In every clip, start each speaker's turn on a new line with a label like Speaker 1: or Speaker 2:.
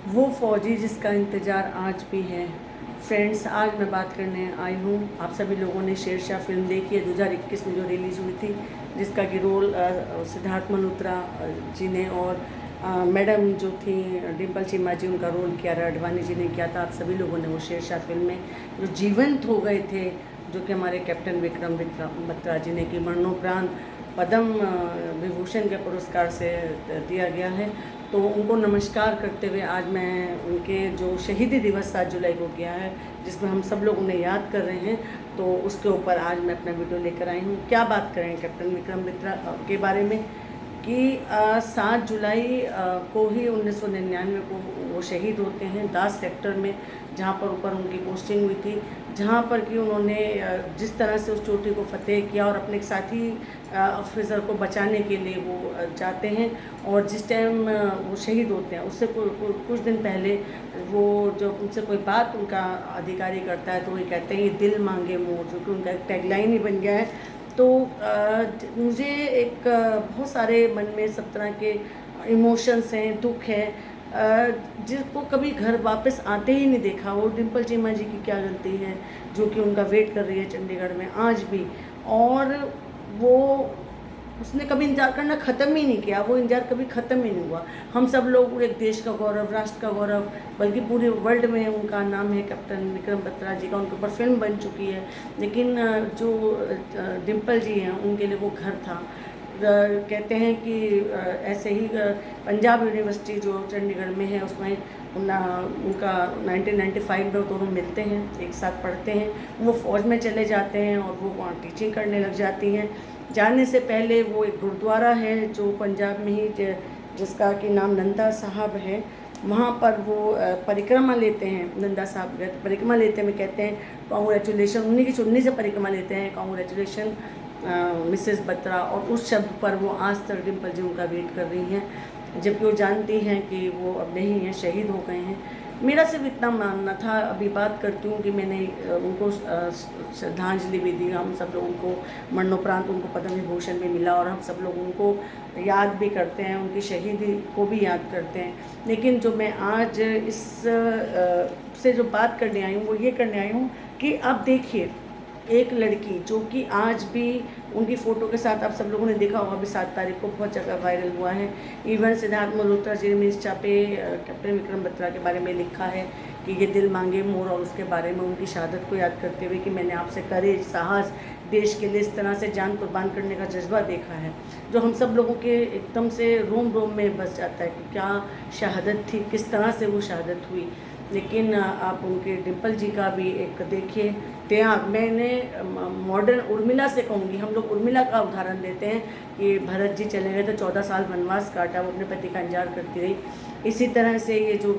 Speaker 1: वो फौजी जिसका इंतज़ार आज भी है। फ्रेंड्स, आज मैं बात करने आई हूँ। आप सभी लोगों ने शेरशाह फिल्म देखी है 2021 में जो रिलीज़ हुई थी, जिसका कि रोल सिद्धार्थ मल्होत्रा जी ने और मैडम जो थी डिम्पल चीमा जी, उनका रोल कियारा आडवाणी जी ने किया था। आप सभी लोगों ने वो शेरशाह फिल्म में जो जीवंत हो गए थे, जो कि हमारे कैप्टन विक्रम बत्रा जी ने, कि मरणोपरांत पद्म विभूषण के पुरस्कार से दिया गया है। तो उनको नमस्कार करते हुए आज मैं उनके जो शहीदी दिवस 7 जुलाई को किया है, जिसमें हम सब लोग उन्हें याद कर रहे हैं, तो उसके ऊपर आज मैं अपना वीडियो लेकर आई हूँ। क्या बात करें कैप्टन विक्रम बत्रा के बारे में कि 7 जुलाई को ही 1999 को वो शहीद होते हैं दास सेक्टर में, जहाँ पर ऊपर उनकी पोस्टिंग हुई थी, जहाँ पर कि उन्होंने जिस तरह से उस चोटी को फतेह किया और अपने एक साथी ऑफिसर को बचाने के लिए वो जाते हैं। और जिस टाइम वो शहीद होते हैं उससे कुछ दिन पहले वो जब उनसे कोई बात उनका अधिकारी करता है, तो वो कहते हैं ये दिल मांगे मोर, जो कि उनका एक टैगलाइन ही बन गया है। तो मुझे एक बहुत सारे मन में सब तरह के इमोशंस हैं, दुख है। जिसको कभी घर वापस आते ही नहीं देखा, वो डिम्पल चीमा जी की क्या गलती है जो कि उनका वेट कर रही है चंडीगढ़ में आज भी। और वो उसने कभी इंतजार करना ख़त्म ही नहीं किया, वो इंतजार कभी ख़त्म ही नहीं हुआ। हम सब लोग एक देश का गौरव, राष्ट्र का गौरव, बल्कि पूरे वर्ल्ड में उनका नाम है कैप्टन विक्रम बत्रा जी का। उनके ऊपर फिल्म बन चुकी है, लेकिन जो डिम्पल जी हैं उनके लिए वो घर था। कहते हैं कि ऐसे ही पंजाब यूनिवर्सिटी जो चंडीगढ़ में है, उसमें उनका 1995 में दोनों मिलते हैं, एक साथ पढ़ते हैं। वो फ़ौज में चले जाते हैं और वो वहाँ टीचिंग करने लग जाती हैं। जाने से पहले वो एक गुरुद्वारा है जो पंजाब में ही, जिसका कि नाम नंदा साहब है, वहाँ पर वो परिक्रमा लेते हैं। नंदा साहब परिक्रमा लेते में कहते हैं कॉन्ग्रेचुलेशन, उन्हीं की चुन्नी से परिक्रमा लेते हैं, कॉन्ग्रेचुलेशन मिसेस बत्रा। और उस शब्द पर वो आज तक डिम्पल जी उनका वेट कर रही हैं, जबकि वो जानती हैं कि वो अब नहीं हैं, शहीद हो गए हैं। मेरा सिर्फ इतना मानना था। अभी बात करती हूँ कि मैंने उनको श्रद्धांजलि भी दी। हम सब लोगों को मरणोपरांत उनको पद्म विभूषण भी मिला और हम सब लोग उनको याद भी करते हैं, उनकी शहीदी को भी याद करते हैं। लेकिन जो मैं आज इस से जो बात करने आई हूँ, वो ये करने आई हूँ कि आप देखिए, एक लड़की जो कि आज भी उनकी फ़ोटो के साथ, आप सब लोगों ने देखा होगा, अभी 7 तारीख को बहुत जगह वायरल हुआ है। इवन सिद्धार्थ मल्होत्रा जी ने इंस्टा पे कैप्टन विक्रम बत्रा के बारे में लिखा है कि ये दिल मांगे मोर, और उसके बारे में उनकी शहादत को याद करते हुए कि मैंने आपसे करेज, साहस, देश के लिए इस तरह से जान कुर्बान करने का जज्बा देखा है, जो हम सब लोगों के एकदम से रोम रोम में बस जाता है कि क्या शहादत थी, किस तरह से वो शहादत हुई। लेकिन आप उनके डिम्पल जी का भी एक देखिए त्याग। मैंने मॉडर्न उर्मिला से कहूँगी, हम लोग उर्मिला का उदाहरण देते हैं कि भरत जी चले गए तो 14 साल वनवास काटा, वो अपने पति का इंतजार करती रही। इसी तरह से ये जो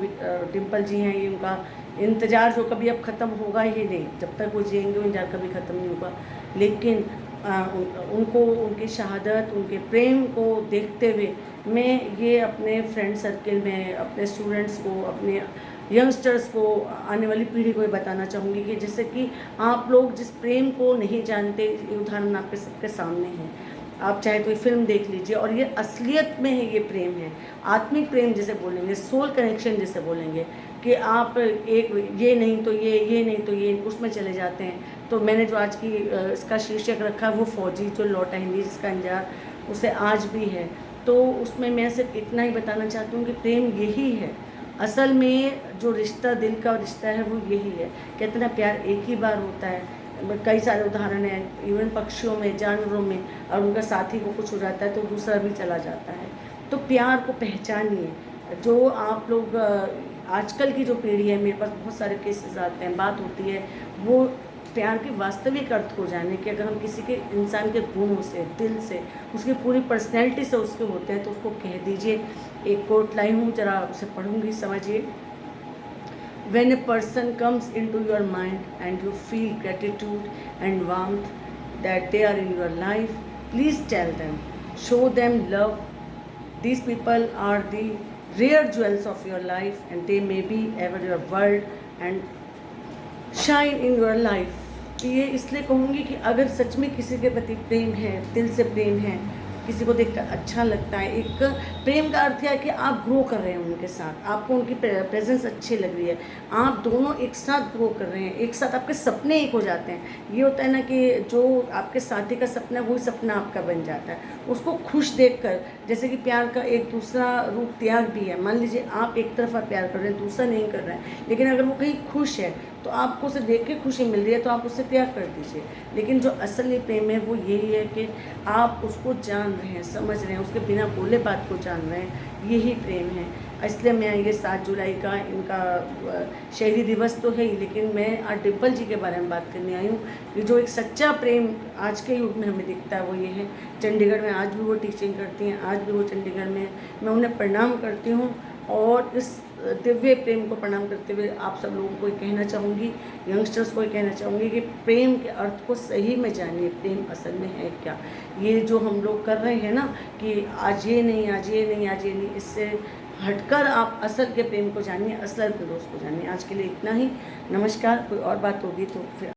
Speaker 1: डिम्पल जी हैं, ये उनका इंतज़ार जो कभी अब ख़त्म होगा ही नहीं, जब तक वो जिएंगे वो इंतज़ार कभी ख़त्म नहीं होगा। लेकिन उनको, उनकी शहादत, उनके प्रेम को देखते हुए मैं ये अपने फ्रेंड सर्किल में, अपने स्टूडेंट्स को, अपने यंगस्टर्स को, आने वाली पीढ़ी को ये बताना चाहूँगी कि जैसे कि आप लोग जिस प्रेम को नहीं जानते, ये उदाहरण आपके सबके सामने है। आप चाहे तो ये फिल्म देख लीजिए, और ये असलियत में है, ये प्रेम है, आत्मिक प्रेम जिसे बोलेंगे, सोल कनेक्शन जिसे बोलेंगे, कि आप एक ये नहीं तो ये नहीं तो ये, उसमें चले जाते हैं। तो मैंने जो आज की इसका शीर्षक रखा है, वो फौजी जो लौटा ही नहीं, जिसका इंतजार उसे आज भी है। तो उसमें मैं सिर्फ इतना ही बताना चाहती हूँ कि प्रेम यही है, असल में जो रिश्ता, दिल का रिश्ता है, वो यही है। कहते ना प्यार एक ही बार होता है। कई सारे उदाहरण हैं, इवन पक्षियों में, जानवरों में, और उनका साथी को कुछ हो जाता है तो दूसरा भी चला जाता है। तो प्यार को पहचानिए। जो आप लोग आजकल की जो पीढ़ी है, मेरे पास बहुत सारे केसेस आते हैं, बात होती है, वो प्यार के वास्तविक अर्थ को जाने कि अगर हम किसी के, इंसान के गुणों से, दिल से, उसकी पूरी पर्सनैलिटी से उसके होते हैं, तो उसको कह दीजिए। एक कोट लाई हूँ, जरा उसे पढ़ूँगी, समझिए। When a person comes into your mind and you feel gratitude and warmth that they are in your life, please tell them, show them love. These people are the rare jewels of your life, and they may be ever your world and shine in your life. ये इसलिए कहूँगी कि अगर सच में किसी के प्रति प्रेम है, दिल से प्रेम है, किसी को देखकर अच्छा लगता है। एक प्रेम का अर्थ है कि आप ग्रो कर रहे हैं उनके साथ, आपको उनकी प्रेजेंस अच्छी लग रही है, आप दोनों एक साथ ग्रो कर रहे हैं, एक साथ आपके सपने एक हो जाते हैं। ये होता है ना कि जो आपके साथी का सपना है वही सपना आपका बन जाता है। उसको खुश देखकर, जैसे कि प्यार का एक दूसरा रूप त्याग भी है। मान लीजिए आप एक तरफा प्यार कर रहे हैं, दूसरा नहीं कर रहे हैं, लेकिन अगर वो कहीं खुश है तो आपको उसे देख के खुशी मिल रही है तो आप उससे त्याग कर दीजिए। लेकिन जो असली प्रेम है वो यही है कि आप उसको जान रहे हैं, समझ रहे हैं, उसके बिना बोले बात को जान रहे हैं, यही प्रेम है। इसलिए मैं ये 7 जुलाई का इनका शहीदी दिवस तो है ही, लेकिन मैं आज डिम्पल जी के बारे में बात करने आई हूँ कि जो एक सच्चा प्रेम आज के युग में हमें दिखता है वो ये है। चंडीगढ़ में आज भी वो टीचिंग करती हैं, आज भी वो चंडीगढ़ में, मैं उन्हें प्रणाम करती हूँ। और इस दिव्य प्रेम को प्रणाम करते हुए आप सब लोगों को कहना चाहूँगी, यंगस्टर्स को कहना चाहूँगी कि प्रेम के अर्थ को सही में जानिए, प्रेम असल में है क्या। ये जो हम लोग कर रहे हैं ना कि आज ये नहीं, आज ये नहीं, आज ये नहीं, इससे हटकर आप असल के प्रेम को जानिए, असल के दोस्त को जानिए। आज के लिए इतना ही, नमस्कार। कोई और बात होगी तो फिर